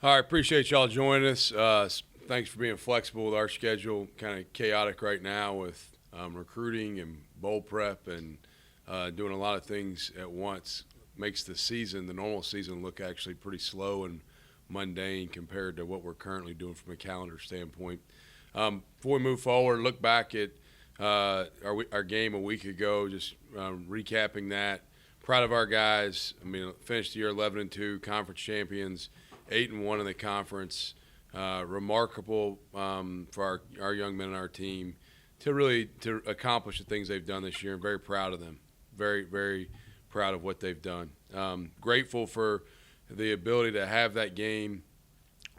All right, appreciate y'all joining us. Thanks for being flexible with our schedule. Kind of chaotic right now with recruiting and bowl prep and doing a lot of things at once. Makes the normal season, look actually pretty slow and mundane compared to what we're currently doing from a calendar standpoint. Before we move forward, look back at our game a week ago. Just recapping that. Proud of our guys. I mean, finished the year 11-2, conference champions. 8-1 in the conference, remarkable for our young men on our team to accomplish the things they've done this year. I'm very proud of them. Very, very proud of what they've done. Grateful for the ability to have that game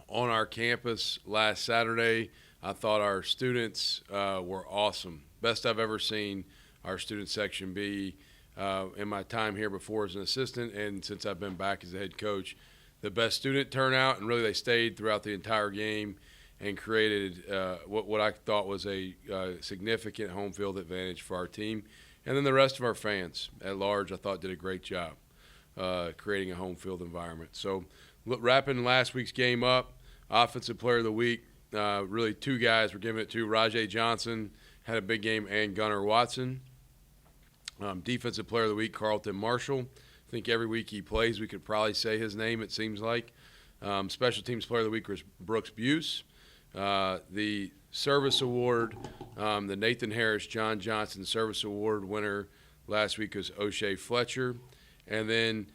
on our campus last Saturday. I thought our students were awesome. Best I've ever seen our student section be in my time here before as an assistant and since I've been back as a head coach. The best student turnout, and really they stayed throughout the entire game and created what I thought was a significant home field advantage for our team. And then the rest of our fans at large, I thought, did a great job creating a home field environment. So wrapping last week's game up, Offensive Player of the Week, really two guys were giving it to. Rajay Johnson had a big game, and Gunnar Watson. Defensive Player of the Week, Carlton Marshall. I think every week he plays, we could probably say his name, it seems like. Special Teams Player of the Week was Brooks Buse. The Service Award, the Nathan Harris John Johnson Service Award winner last week was O'Shea Fletcher. And then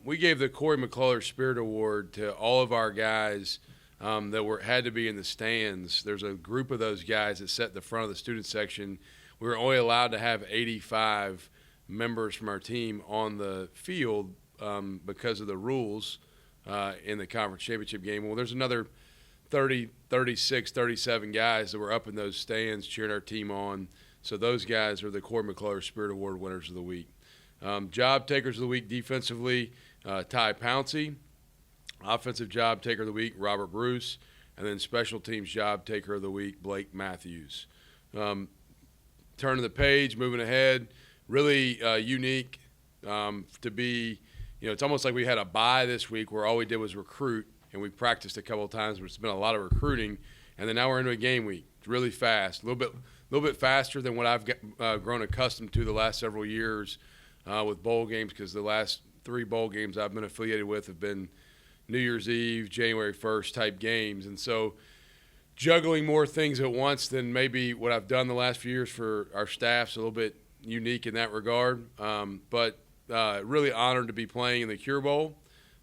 we gave the Corey McCullough Spirit Award to all of our guys that had to be in the stands. There's a group of those guys that sat in the front of the student section. We were only allowed to have 85 members from our team on the field because of the rules in the conference championship game. Well, there's another 30, 36, 37 guys that were up in those stands cheering our team on. So those guys are the Corey McCullough Spirit Award winners of the week. Job takers of the week defensively, Ty Pouncey. Offensive job taker of the week, Robert Bruce. And then special teams job taker of the week, Blake Matthews. Turning the page, moving ahead. Really unique to be, it's almost like we had a bye this week where all we did was recruit, and we practiced a couple of times, but it's been a lot of recruiting, and then now we're into a game week. It's really fast, a little bit faster than what I've grown accustomed to the last several years with bowl games, because the last 3 bowl games I've been affiliated with have been New Year's Eve, January 1st type games, and so juggling more things at once than maybe what I've done the last few years for our staff's a little bit unique in that regard, but really honored to be playing in the Cure Bowl.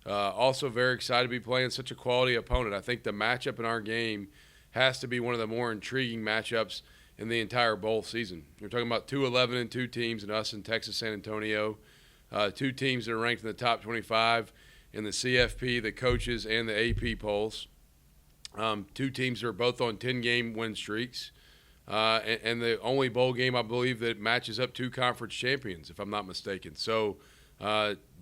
Also very excited to be playing such a quality opponent. I think the matchup in our game has to be one of the more intriguing matchups in the entire bowl season. You're talking about 2 11-2 teams and us in Texas San Antonio, 2 teams that are ranked in the top 25 in the CFP, the coaches, and the AP polls. 2 teams that are both on 10-game win streaks. And the only bowl game, I believe, that matches up 2 conference champions, if I'm not mistaken. So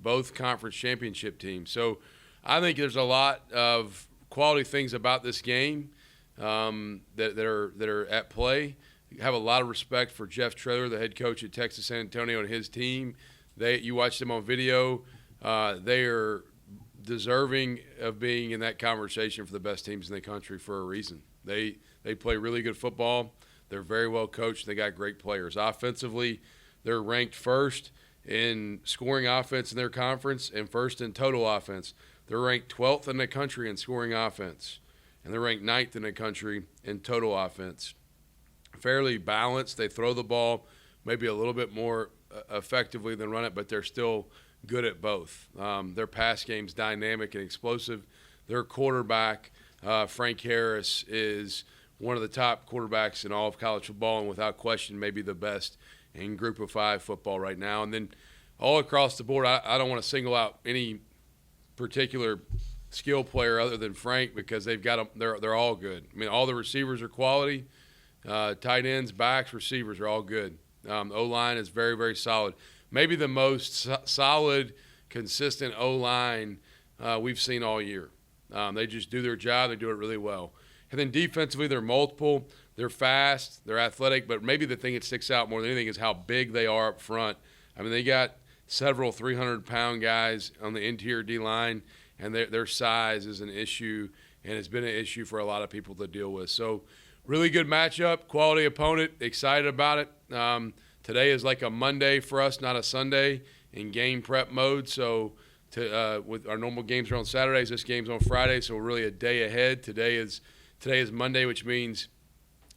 both conference championship teams. So I think there's a lot of quality things about this game that are at play. I have a lot of respect for Jeff Traylor, the head coach at Texas San Antonio, and his team. You watch them on video. They are deserving of being in that conversation for the best teams in the country for a reason. They play really good football. They're very well coached. They got great players. Offensively, they're ranked first in scoring offense in their conference and first in total offense. They're ranked 12th in the country in scoring offense, and they're ranked 9th in the country in total offense. Fairly balanced. They throw the ball maybe a little bit more effectively than run it, but they're still good at both. Their pass game's dynamic and explosive. Their quarterback, Frank Harris, is one of the top quarterbacks in all of college football, and without question maybe the best in Group of 5 football right now. And then all across the board, I don't want to single out any particular skill player other than Frank, because they've got them, they're all good. I mean, all the receivers are quality. Tight ends, backs, receivers are all good. O-line is very, very solid. Maybe the most solid, consistent O-line we've seen all year. They just do their job. They do it really well. And then defensively, they're multiple. They're fast. They're athletic. But maybe the thing that sticks out more than anything is how big they are up front. I mean, they got several 300-pound guys on the interior D-line, and their size is an issue, and it's been an issue for a lot of people to deal with. So really good matchup, quality opponent, excited about it. Today is like a Monday for us, not a Sunday, in game prep mode. So with our normal games are on Saturdays, this game's on Friday, so we're really a day ahead. Today is Monday, which means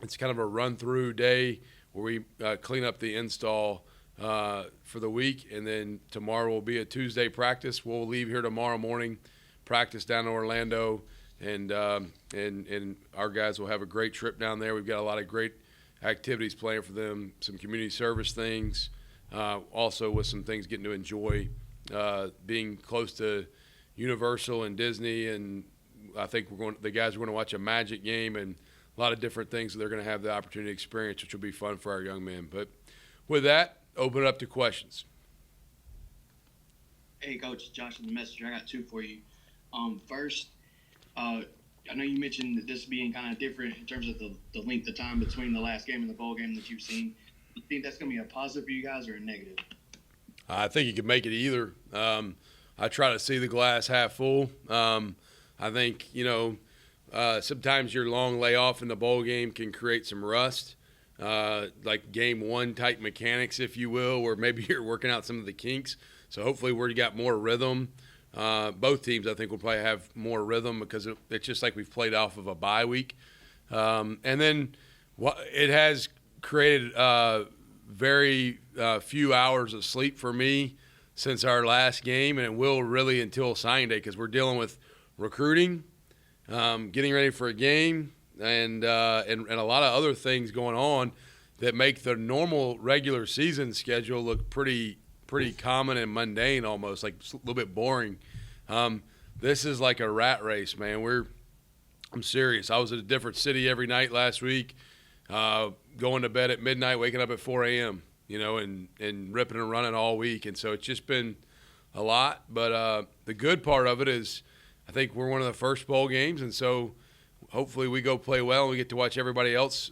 it's kind of a run-through day where we clean up the install for the week, and then tomorrow will be a Tuesday practice. We'll leave here tomorrow morning, practice down to Orlando, and our guys will have a great trip down there. We've got a lot of great activities planned for them, some community service things, also with some things getting to enjoy being close to Universal and Disney, and I think the guys are going to watch a Magic game and a lot of different things that they're going to have the opportunity to experience, which will be fun for our young men. But with that, open it up to questions. Hey, Coach, Josh in the Messenger. I got two for you. First, I know you mentioned that this being kind of different in terms of the length of time between the last game and the bowl game that you've seen. Do you think that's going to be a positive for you guys or a negative? I think you can make it either. I try to see the glass half full. I think, sometimes your long layoff in the bowl game can create some rust, like game one type mechanics, if you will, where maybe you're working out some of the kinks. So hopefully we got more rhythm. Both teams, I think, will probably have more rhythm because it's just like we've played off of a bye week. And then it has created very few hours of sleep for me since our last game, and it will really until signing day because we're dealing with recruiting, getting ready for a game, and a lot of other things going on that make the normal regular season schedule look pretty common and mundane, almost like a little bit boring. This is like a rat race, man. I'm serious. I was at a different city every night last week, going to bed at midnight, waking up at 4 a.m., and ripping and running all week. And so it's just been a lot. But the good part of it is I think we're one of the first bowl games, and so hopefully we go play well and we get to watch everybody else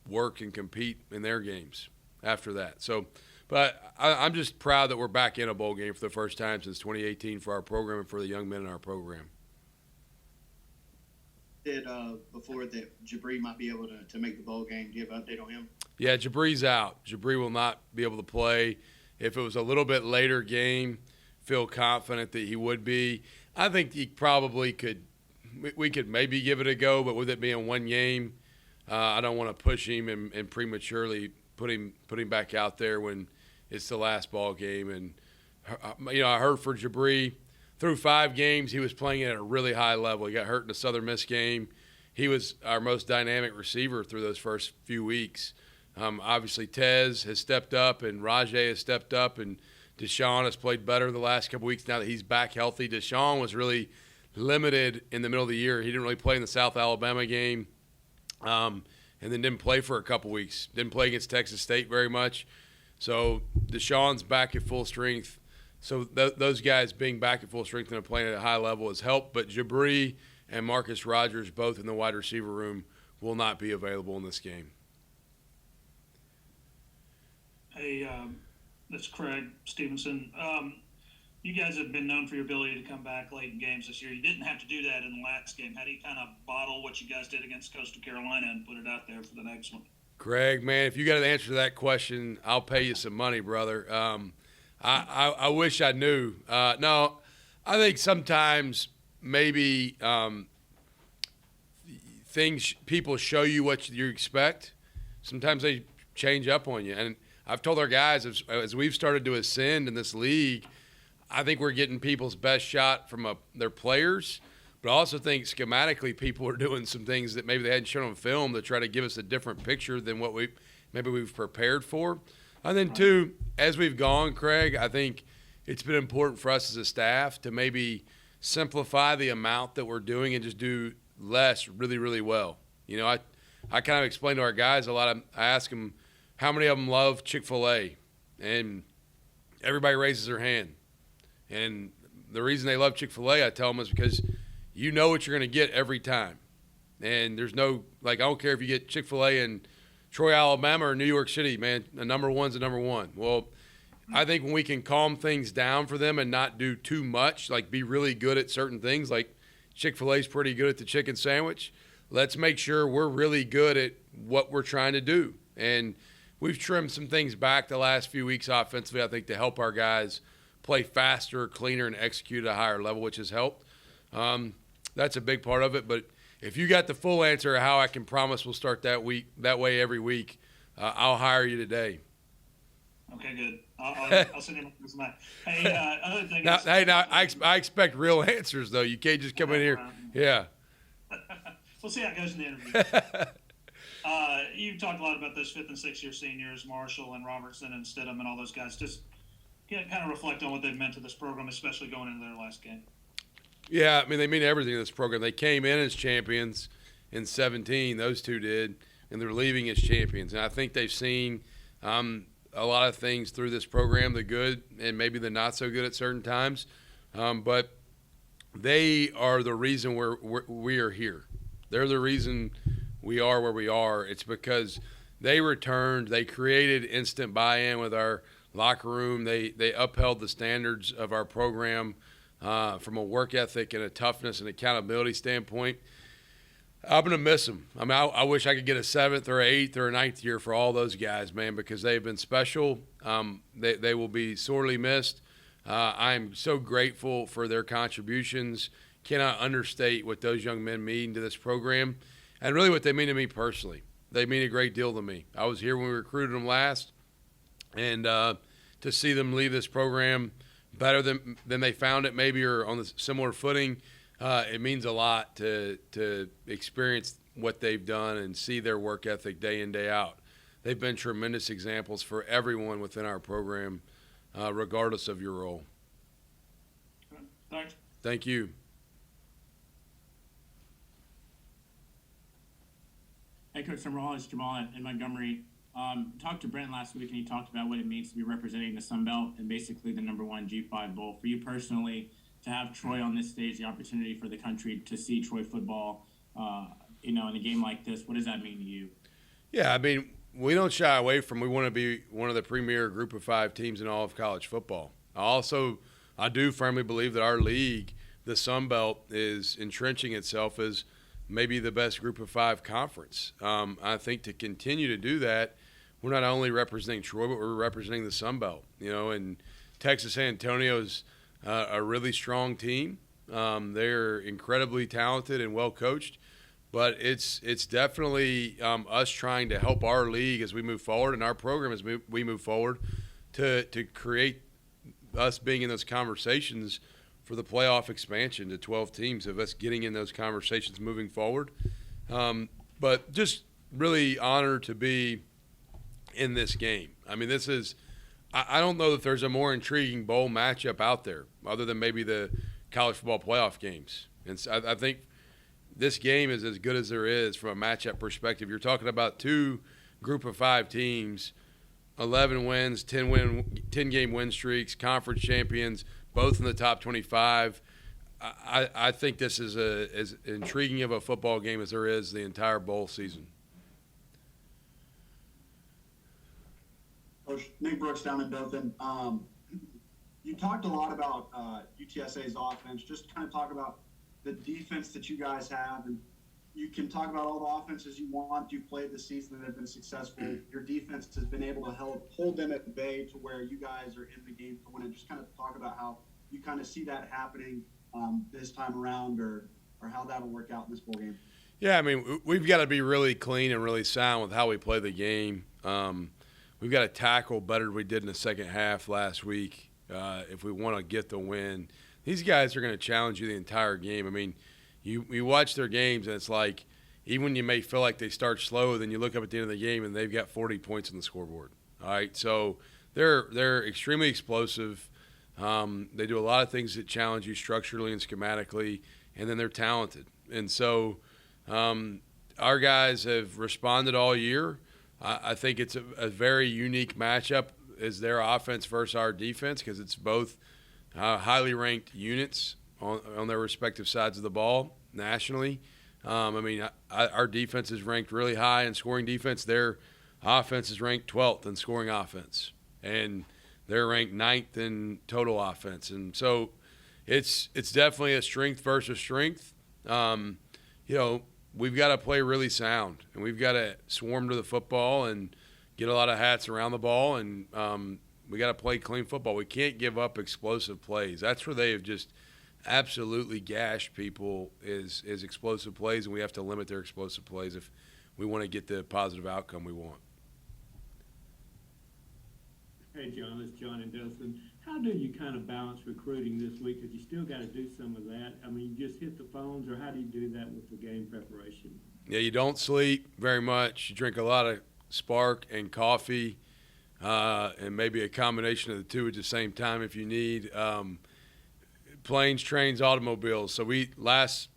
work and compete in their games after that. So, but I'm just proud that we're back in a bowl game for the first time since 2018 for our program and for the young men in our program. Before that Jabri might be able to make the bowl game. Do you have an update on him? Yeah, Jabri's out. Jabri will not be able to play. If it was a little bit later game, feel confident that he would be. I think he probably could. We could maybe give it a go, but with it being one game, I don't want to push him and prematurely put him back out there when it's the last ball game. And I heard for Jabri, through 5 games, he was playing at a really high level. He got hurt in the Southern Miss game. He was our most dynamic receiver through those first few weeks. Obviously, Tez has stepped up, and Rajay has stepped up, and Deshaun has played better the last couple weeks now that he's back healthy. Deshaun was really limited in the middle of the year. He didn't really play in the South Alabama game, and then didn't play for a couple weeks. Didn't play against Texas State very much. So Deshaun's back at full strength. So those guys being back at full strength and playing at a high level has helped. But Jabri and Marcus Rogers, both in the wide receiver room, will not be available in this game. Hey, that's Craig Stevenson. You guys have been known for your ability to come back late in games this year. You didn't have to do that in the last game. How do you kind of bottle what you guys did against Coastal Carolina and put it out there for the next one? Craig, man, if you got an answer to that question, I'll pay you some money, brother. I wish I knew. No, I think sometimes maybe people show you what you expect. Sometimes they change up on you. And I've told our guys, as we've started to ascend in this league, I think we're getting people's best shot from their players. But I also think schematically people are doing some things that maybe they hadn't shown on film to try to give us a different picture than what we've prepared for. And then, too, as we've gone, Craig, I think it's been important for us as a staff to maybe simplify the amount that we're doing and just do less really, really well. I kind of explain to our guys a lot. I ask them how many of them love Chick-fil-A, and everybody raises their hand. And the reason they love Chick-fil-A, I tell them, is because you know what you're going to get every time. And there's no – I don't care if you get Chick-fil-A in Troy, Alabama or New York City, man, the number one's the number one. Well, I think when we can calm things down for them and not do too much, like be really good at certain things, like Chick-fil-A is pretty good at the chicken sandwich. Let's make sure we're really good at what we're trying to do. And we've trimmed some things back the last few weeks offensively, I think, to help our guys play faster, cleaner, and execute at a higher level, which has helped. That's a big part of it. But if you got the full answer of how I can promise we'll start that way every week, I'll hire you today. Okay, good. I'll send him a resume. Hey, other thing Now, is, I expect real answers, though. You can't just come in here. Yeah. We'll see how it goes in the interview. You've talked a lot about those 5th and 6th year seniors, Marshall and Robertson and Stidham and all those guys. Just kind of reflect on what they've meant to this program, especially going into their last game. Yeah, I mean, they mean everything in this program. They came in as champions in 17, those two did, and they're leaving as champions. And I think they've seen a lot of things through this program, the good and maybe the not so good at certain times. But they are the reason we are here. They're the reason we are where we are. It's because they returned. They created instant buy-in with our locker room. They upheld the standards of our program from a work ethic and a toughness and accountability standpoint. I'm going to miss them. I mean, I wish I could get a 7th or 8th or a 9th year for all those guys, man, because they've been special. They will be sorely missed. I'm so grateful for their contributions. Cannot understate what those young men mean to this program and really what they mean to me personally. They mean a great deal to me. I was here when we recruited them last, and to see them leave this program better than they found it maybe, or on a similar footing, it means a lot to experience what they've done and see their work ethic day in, day out. They've been tremendous examples for everyone within our program, regardless of your role. Thanks. Thank you. Hey, Coach Sumrall, it's Jamal in Montgomery. Talked to Brent last week, and he talked about what it means to be representing the Sun Belt and basically the #1 G5 Bowl. For you personally, to have Troy on this stage, the opportunity for the country to see Troy football, in a game like this, what does that mean to you? Yeah, I mean, we don't shy away from we want to be one of the premier group of 5 teams in all of college football. I do firmly believe that our league, the Sun Belt, is entrenching itself as maybe the best group of 5 conference. I think to continue to do that, we're not only representing Troy, but we're representing the Sun Belt. And Texas San Antonio's a really strong team. They're incredibly talented and well coached, but it's definitely us trying to help our league as we move forward and our program as we move forward to create us being in those conversations for the playoff expansion to 12 teams, of us getting in those conversations moving forward. But just really honored to be in this game. I mean, I don't know that there's a more intriguing bowl matchup out there other than maybe the college football playoff games. And so I think this game is as good as there is from a matchup perspective. You're talking about 2 group of 5 teams, 11 wins, 10-game win streaks, conference champions, both in the top 25. I think this is as intriguing of a football game as there is the entire bowl season. Coach Nick Brooks down in Dothan. You talked a lot about UTSA's offense. Just kind of talk about the defense that you guys have, and you can talk about all the offenses you want. You've played this season and have been successful. Your defense has been able to hold them at bay to where you guys are in the game to win. And just kind of talk about how you kind of see that happening this time around, or how that'll work out in this bowl game. Yeah, I mean, we've got to be really clean and really sound with how we play the game. We've got to tackle better than we did in the second half last week if we want to get the win. These guys are going to challenge you the entire game. I mean, you watch their games, and it's like even when you may feel like they start slow, then you look up at the end of the game, and they've got 40 points on the scoreboard. All right, so they're extremely explosive. They do a lot of things that challenge you structurally and schematically, and then they're talented. And so our guys have responded all year. I think it's a very unique matchup is their offense versus our defense, because it's both highly ranked units on their respective sides of the ball nationally. I mean, our defense is ranked really high in scoring defense. Their offense is ranked 12th in scoring offense. And They're ranked 9th in total offense. And so it's definitely a strength versus strength. We've got to play really sound, and we've got to swarm to the football and get a lot of hats around the ball, and we got to play clean football. We can't give up explosive plays. That's where they have just absolutely gashed people is explosive plays, and we have to limit their explosive plays if we want to get the positive outcome we want. Hey, John, it's John and Dothan. How do you kind of balance recruiting this week? Because you still got to do some of that. I mean, you just hit the phones, or how do you do that with the game preparation? Yeah, you don't sleep very much. You drink a lot of Spark and coffee, and maybe a combination of the two at the same time if you need. Planes, trains, automobiles. So we last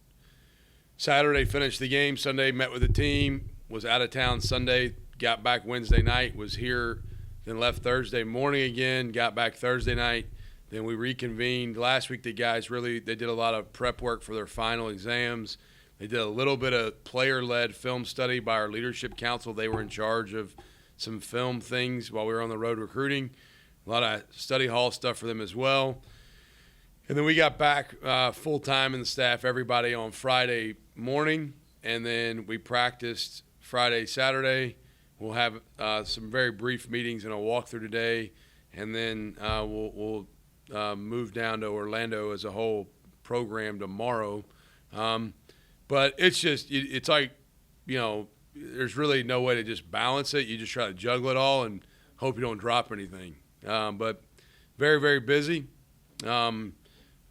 Saturday finished the game. Sunday met with the team, was out of town Sunday, got back Wednesday night, was here, then left Thursday morning again, got back Thursday night. Then we reconvened. Last week the guys they did a lot of prep work for their final exams. They did a little bit of player-led film study by our leadership council. They were in charge of some film things while we were on the road recruiting. A lot of study hall stuff for them as well. And then we got back full-time in the staff, everybody, on Friday morning. And then we practiced Friday, Saturday. We'll have some very brief meetings and a walkthrough today. And then we'll move down to Orlando as a whole program tomorrow. But it's like, there's really no way to just balance it. You just try to juggle it all and hope you don't drop anything. But very, very busy.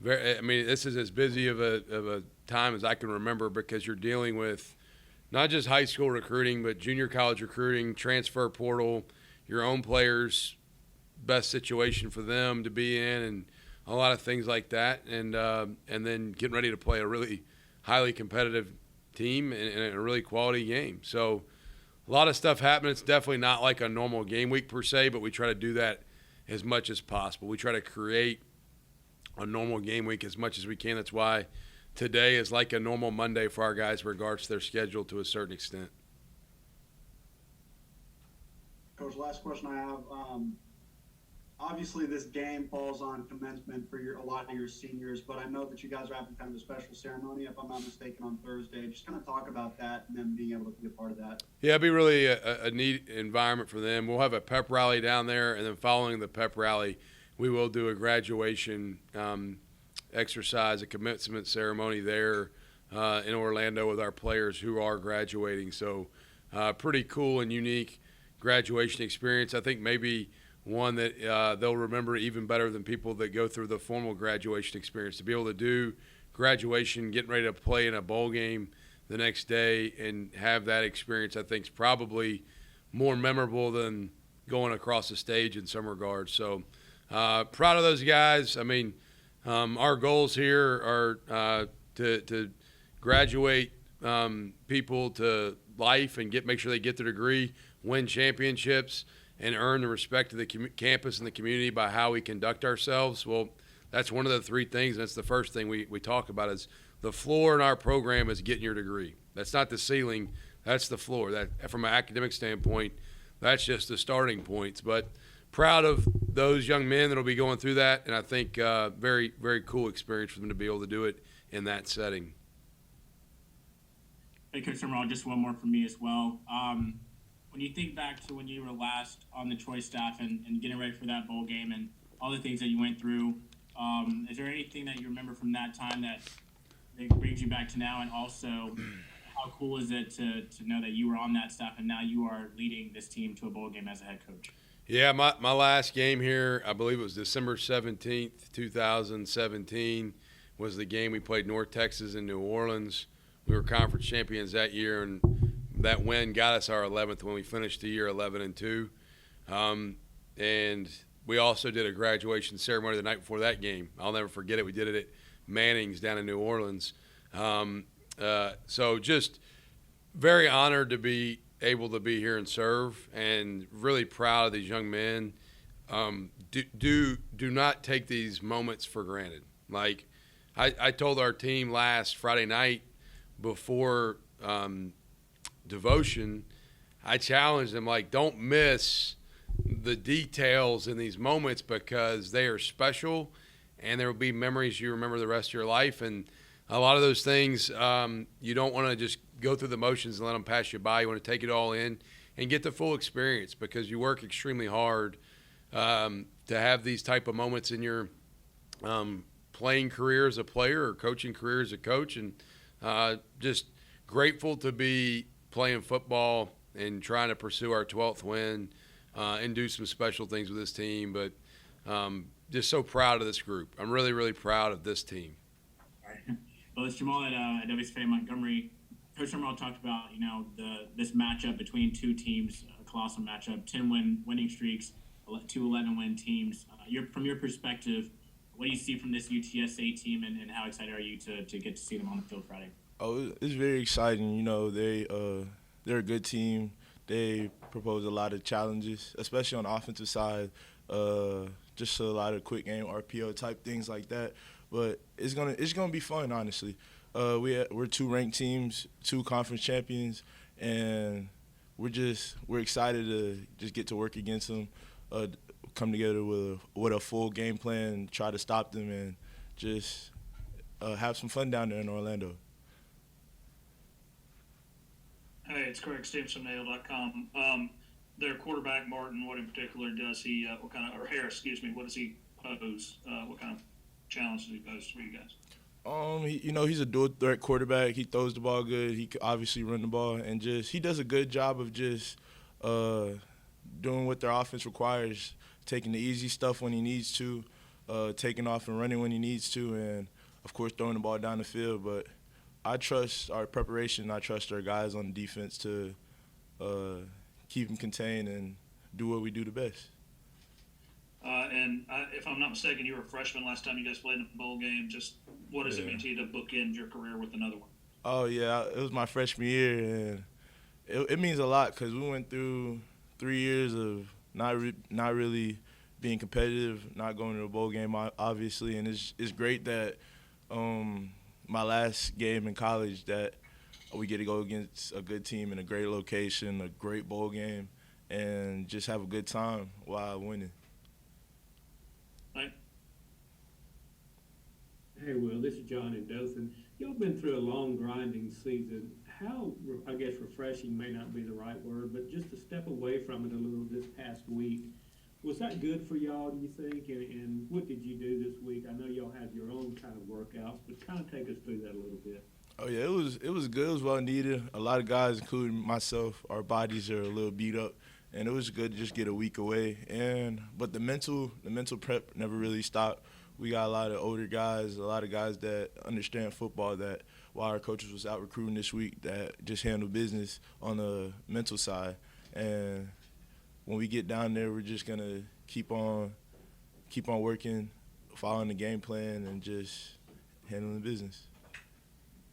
This is as busy of a time as I can remember, because you're dealing with not just high school recruiting, but junior college recruiting, transfer portal, your own players, best situation for them to be in, and a lot of things like that. And then getting ready to play a really highly competitive team in a really quality game. So a lot of stuff happening. It's definitely not like a normal game week per se, but we try to do that as much as possible. We try to create a normal game week as much as we can. That's why today is like a normal Monday for our guys in regards to their schedule to a certain extent. Coach, last question I have. Obviously, this game falls on commencement for a lot of your seniors, but I know that you guys are having kind of a special ceremony, if I'm not mistaken, on Thursday. Just kind of talk about that and them being able to be a part of that. Yeah, it'd be really a neat environment for them. We'll have a pep rally down there, and then following the pep rally, we will do a graduation exercise, a commencement ceremony there in Orlando with our players who are graduating. So pretty cool and unique graduation experience. I think maybe one that they'll remember even better than people that go through the formal graduation experience. To be able to do graduation, getting ready to play in a bowl game the next day and have that experience, I think is probably more memorable than going across the stage in some regards. So proud of those guys. I mean, our goals here are to graduate people to life and make sure they get their degree, win championships, and earn the respect of the campus and the community by how we conduct ourselves. Well, that's one of the three things. That's the first thing we talk about is the floor in our program is getting your degree. That's not the ceiling. That's the floor. That from an academic standpoint, that's just the starting points. But proud of those young men that will be going through that, and I think very, very cool experience for them to be able to do it in that setting. Hey, Coach Sumrall, just one more from me as well. When you think back to when you were last on the Troy staff and getting ready for that bowl game and all the things that you went through, is there anything that you remember from that time that brings you back to now? And also, how cool is it to know that you were on that staff and now you are leading this team to a bowl game as a head coach? Yeah, my last game here, I believe it was December 17th, 2017, was the game we played North Texas in New Orleans. We were conference champions that year, and that win got us our 11th when we finished the year 11-2. And we also did a graduation ceremony the night before that game. I'll never forget it. We did it at Manning's down in New Orleans. So just very honored to be able to be here and serve, and really proud of these young men. Do not take these moments for granted. Like I told our team last Friday night before devotion, I challenged them, like, don't miss the details in these moments because they are special, and there will be memories you remember the rest of your life. And a lot of those things, you don't want to just go through the motions and let them pass you by. You want to take it all in and get the full experience because you work extremely hard to have these type of moments in your playing career as a player or coaching career as a coach. And just grateful to be playing football and trying to pursue our 12th win and do some special things with this team. But just so proud of this group. I'm really, really proud of this team. Well, it's Jamal at WSFA Montgomery. Coach Sumrall talked about, this matchup between two teams, a colossal matchup, 10 winning streaks, 2 11-win teams. From your perspective, what do you see from this UTSA team, and how excited are you to get to see them on the field Friday? Oh, it's very exciting. They're a good team. They propose a lot of challenges, especially on the offensive side. Just a lot of quick game RPO type things like that. But it's gonna be fun, honestly. We're 2 ranked teams, 2 conference champions, and we're excited to just get to work against them, come together with a full game plan, try to stop them, and just have some fun down there in Orlando. Hey, it's Craig Stevenson, nail.com. Their quarterback, Martin, what in particular does he, Harris, what does he pose? What kind of challenge does he pose for you guys? He's a dual threat quarterback. He throws the ball good. He can obviously run the ball, and he does a good job of just doing what their offense requires, taking the easy stuff when he needs to, taking off and running when he needs to, and of course throwing the ball down the field. But I trust our preparation. I trust our guys on defense to keep them contained and do what we do the best. If I'm not mistaken, you were a freshman last time you guys played in a bowl game. Just what does it mean to you to bookend your career with another one? Oh, yeah. It was my freshman year, and it means a lot because we went through 3 years of not really being competitive, not going to a bowl game, obviously. And it's great that my last game in college that we get to go against a good team in a great location, a great bowl game, and just have a good time while winning. Right. Hey, Will, this is John in Dothan. Y'all been through a long, grinding season. How, I guess refreshing may not be the right word, but just to step away from it a little this past week, was that good for y'all, do you think? And what did you do this week? I know y'all have your own kind of workouts, but kind of take us through that a little bit. Oh, yeah, it was good. It was well needed. A lot of guys, including myself, our bodies are a little beat up, and it was good to just get a week away. But the mental prep never really stopped. We got a lot of older guys, a lot of guys that understand football that while our coaches was out recruiting this week that just handle business on the mental side. And when we get down there, we're just gonna keep on working, following the game plan, and just handling business.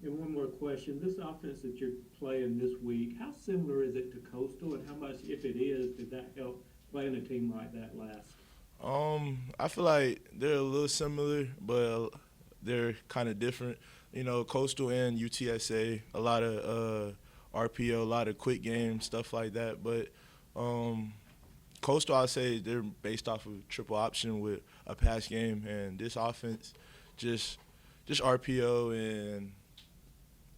And one more question. This offense that you're playing this week, how similar is it to Coastal, and how much, if it is, did that help playing a team like that last? I feel like they're a little similar, but they're kind of different. Coastal and UTSA, a lot of RPO, a lot of quick game, stuff like that. But Coastal, I'd say they're based off of triple option with a pass game, and this offense just RPO and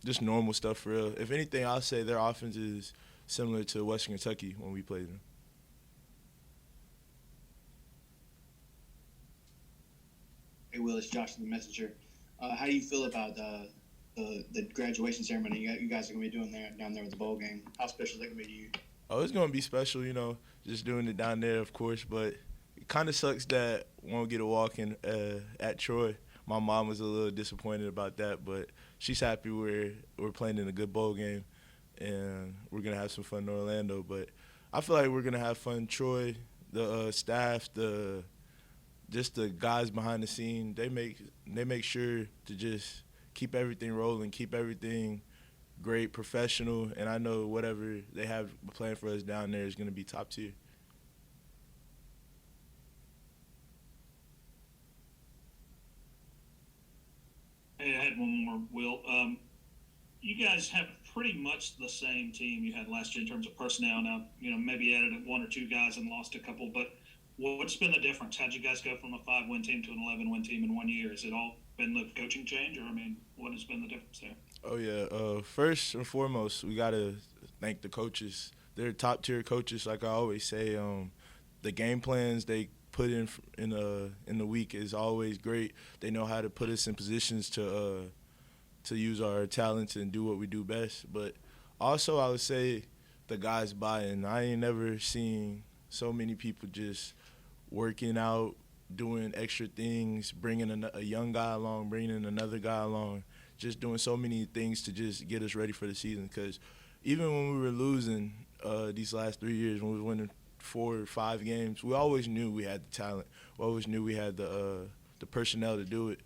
just normal stuff for real. If anything, I'll say their offense is similar to Western Kentucky when we played them. Hey, Will, it's Josh the Messenger. How do you feel about the graduation ceremony you guys are going to be doing down there with the bowl game? How special is that going to be to you? Oh, it's going to be special, just doing it down there, of course. But it kind of sucks that we won't get a walk-in at Troy. My mom was a little disappointed about that, but she's happy we're playing in a good bowl game, and we're going to have some fun in Orlando. But I feel like we're going to have fun. Troy, the staff, just the guys behind the scene, they make sure to just keep everything rolling, keep everything great, professional, and I know whatever they have planned for us down there is going to be top tier. Hey, I had one more, Will. you guys have pretty much the same team you had last year in terms of personnel. Now, maybe added one or two guys and lost a couple, but what's been the difference? How'd you guys go from a 5-win team to an 11-win team in 1 year? Has it all been the coaching change, or what has been the difference there? Oh yeah. First and foremost, we gotta thank the coaches. They're top tier coaches, like I always say. The game plans they put in the week is always great. They know how to put us in positions to use our talents and do what we do best. But also, I would say the guys buy-in. I ain't never seen so many people just working out, doing extra things, bringing a young guy along, bringing another guy along, just doing so many things to just get us ready for the season. Because even when we were losing these last 3 years, when we were winning 4 or 5 games, we always knew we had the talent. We always knew we had the personnel to do it.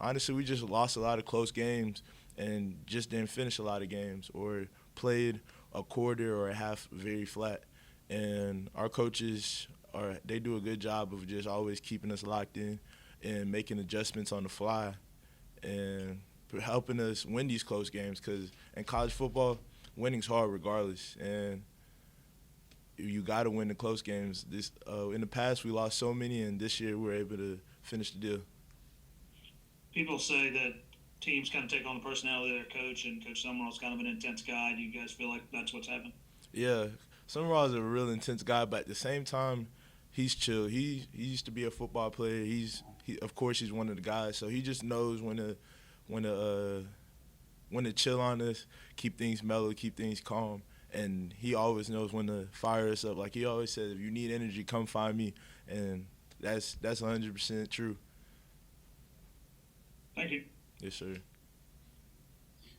Honestly, we just lost a lot of close games and just didn't finish a lot of games or played a quarter or a half very flat. And our coaches they do a good job of just always keeping us locked in and making adjustments on the fly and helping us win these close games, because in college football, winning's hard regardless, and you got to win the close games. In the past, we lost so many, and this year we were able to finish the deal. People say that teams kind of take on the personality of their coach, and Coach Sumrall's kind of an intense guy. Do you guys feel like that's what's happened? Yeah, Sumrall is a real intense guy, but at the same time, he's chill. He used to be a football player. Of course he's one of the guys, so he just knows when to chill on us, keep things mellow, keep things calm, and he always knows when to fire us up. Like he always says, if you need energy, come find me, and that's 100% true. Thank you. Yes, sir.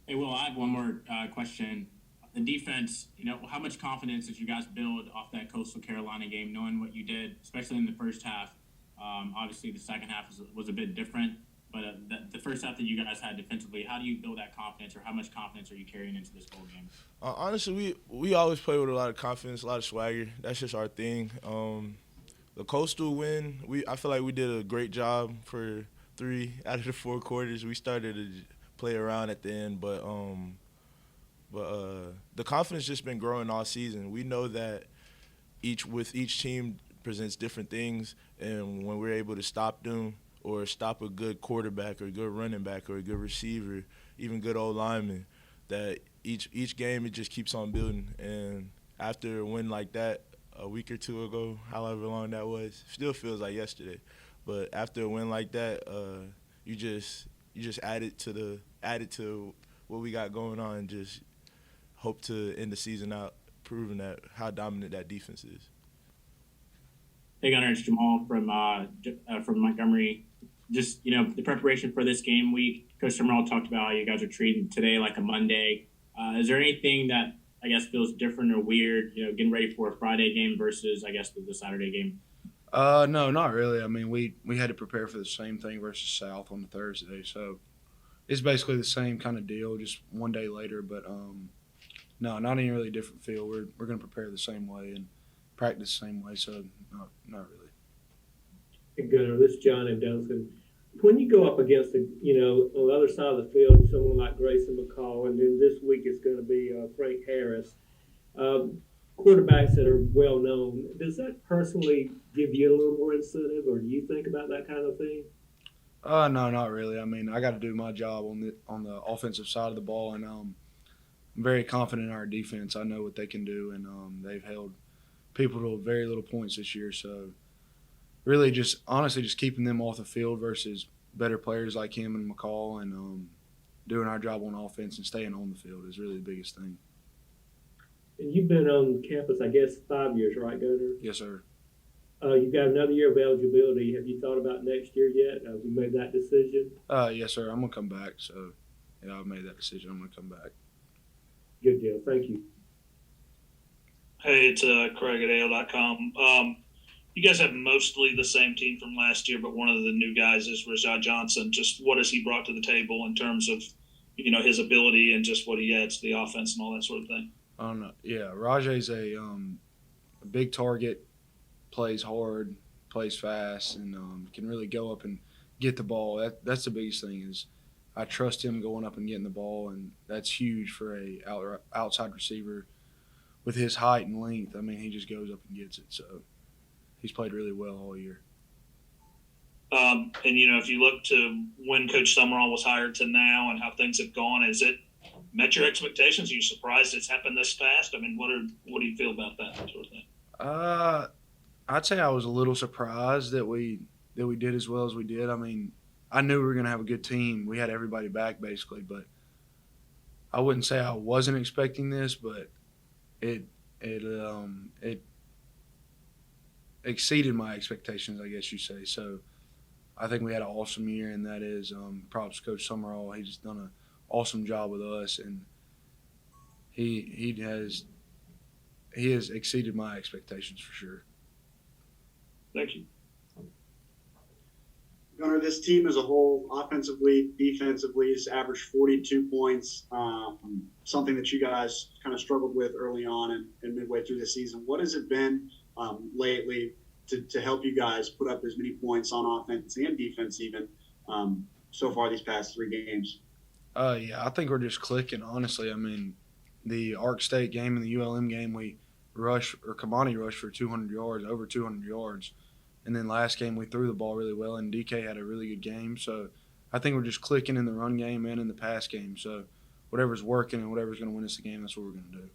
Hey, Will, I have one more question. The defense, how much confidence did you guys build off that Coastal Carolina game, knowing what you did, especially in the first half? Obviously, the second half was a bit different, but the first half that you guys had defensively, how do you build that confidence, or how much confidence are you carrying into this bowl game? Honestly, we always play with a lot of confidence, a lot of swagger. That's just our thing. The Coastal win, I feel like we did a great job for 3 out of the 4 quarters. We started to play around at the end, but the confidence just been growing all season. We know that each team presents different things, and when we're able to stop them or stop a good quarterback or a good running back or a good receiver, even good old lineman, that each game it just keeps on building. And after a win like that a week or 2 ago, however long that was, still feels like yesterday. But after a win like that, you just add it to what we got going on, and just hope to end the season out proving that how dominant that defense is. Hey, Gunnar, it's Jamal from Montgomery. Just, the preparation for this game week, Coach Sumrall talked about how you guys are treating today like a Monday. Is there anything that, I guess, feels different or weird, getting ready for a Friday game versus, I guess, the Saturday game? No, not really. I mean, we had to prepare for the same thing versus South on the Thursday, so it's basically the same kind of deal, just one day later. But no, not any really different feel. We're going to prepare the same way and practice the same way, so not really. Hey, Gunnar, this is John and Dothan. When you go up against on the other side of the field, someone like Grayson McCall, and then this week it's going to be Frank Harris, quarterbacks that are well known, does that personally give you a little more incentive, or do you think about that kind of thing? No, not really. I mean, I got to do my job on the offensive side of the ball, and I'm very confident in our defense. I know what they can do, and they've held people to very little points this year. So really just honestly just keeping them off the field versus better players like him and McCall, and doing our job on offense and staying on the field is really the biggest thing. And you've been on campus, I guess, 5 years, right, Gunnar? Yes, sir. You've got another year of eligibility. Have you thought about next year yet? Have you made that decision? Yes, sir. I'm going to come back. So, yeah, I've made that decision. I'm going to come back. Good deal. Thank you. Hey, it's Craig at AL.com. You guys have mostly the same team from last year, but one of the new guys is Rashad Johnson. Just what has he brought to the table in terms of, his ability and just what he adds to the offense and all that sort of thing? Yeah, Rajay's a big target, plays hard, plays fast, and can really go up and get the ball. That's the biggest thing is I trust him going up and getting the ball, and that's huge for a outside receiver with his height and length. I mean, he just goes up and gets it. So he's played really well all year. And if you look to when Coach Sumrall was hired to now and how things have gone, has it met your expectations? Are you surprised it's happened this fast? I mean, what do you feel about that sort of thing? I'd say I was a little surprised that we did as well as we did. I mean, I knew we were going to have a good team. We had everybody back basically, but I wouldn't say I wasn't expecting this, but it exceeded my expectations, I guess you say. So I think we had an awesome year, and that is props to Coach Sumrall. He's done an awesome job with us, and he has exceeded my expectations for sure. Thank you. Gunnar, this team as a whole, offensively, defensively, has averaged 42 points, something that you guys kind of struggled with early on and midway through the season. What has it been lately to help you guys put up as many points on offense and defense even so far these past 3 games? Yeah, I think we're just clicking, honestly. I mean, the Ark State game and the ULM game, Kamani rushed for 200 yards, over 200 yards. And then last game we threw the ball really well, and DK had a really good game. So I think we're just clicking in the run game and in the pass game. So whatever's working and whatever's going to win us the game, that's what we're going to do.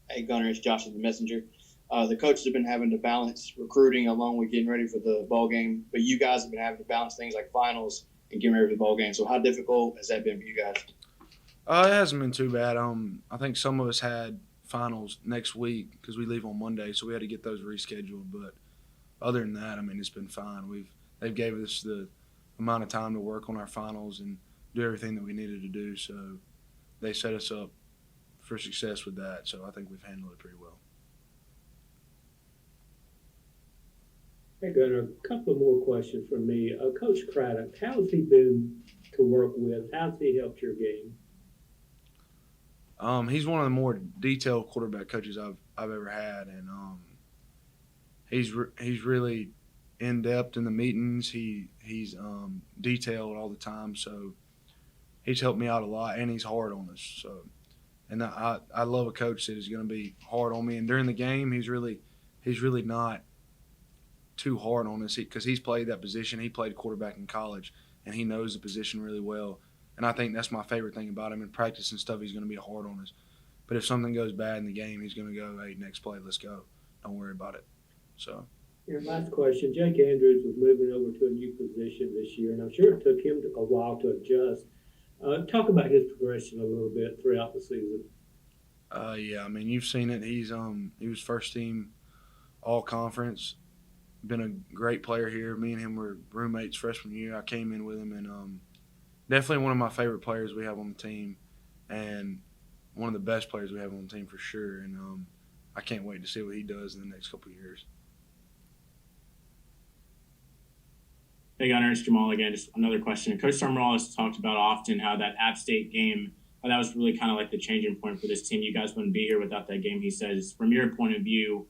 Hey, Gunnar, it's Josh the Messenger. The coaches have been having to balance recruiting along with getting ready for the ball game, but you guys have been having to balance things like finals and getting ready for the ball game. So how difficult has that been for you guys? It hasn't been too bad. I think some of us had finals next week because we leave on Monday, so we had to get those rescheduled. But other than that, I mean, it's been fine. They've gave us the amount of time to work on our finals and do everything that we needed to do. So they set us up for success with that. So I think we've handled it pretty well. Hey, Gunnar, a couple more questions from me. Coach Craddock, how's he been to work with? How's he helped your game? He's one of the more detailed quarterback coaches I've ever had, and he's really in depth in the meetings. He's detailed all the time, so he's helped me out a lot, and he's hard on us. So, and I love a coach that is going to be hard on me. And during the game, he's really not too hard on us because he's played that position. He played quarterback in college, and he knows the position really well. And I think that's my favorite thing about him. In practice and stuff, he's going to be hard on us. But if something goes bad in the game, he's going to go, hey, next play, let's go. Don't worry about it. So. Your last question, Jake Andrews was moving over to a new position this year, and I'm sure it took him a while to adjust. Talk about his progression a little bit throughout the season. Yeah, I mean, you've seen it. He was first team all conference. Been a great player here. Me and him were roommates freshman year. I came in with him, and definitely one of my favorite players we have on the team, and one of the best players we have on the team for sure. And I can't wait to see what he does in the next couple of years. Hey, Gunnar, it's Jamal again. Just another question. Coach Sumrall has talked about often how that App State game, that was really kind of like the changing point for this team. You guys wouldn't be here without that game, he says. From your point of view,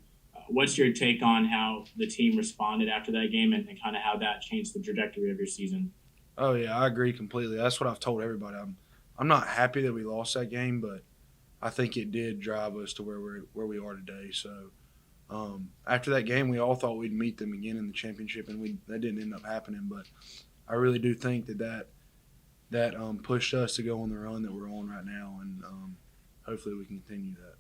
what's your take on how the team responded after that game and kind of how that changed the trajectory of your season? Oh, yeah, I agree completely. That's what I've told everybody. I'm not happy that we lost that game, but I think it did drive us to where we are today. So after that game, we all thought we'd meet them again in the championship, and that didn't end up happening. But I really do think that pushed us to go on the run that we're on right now, and hopefully we can continue that.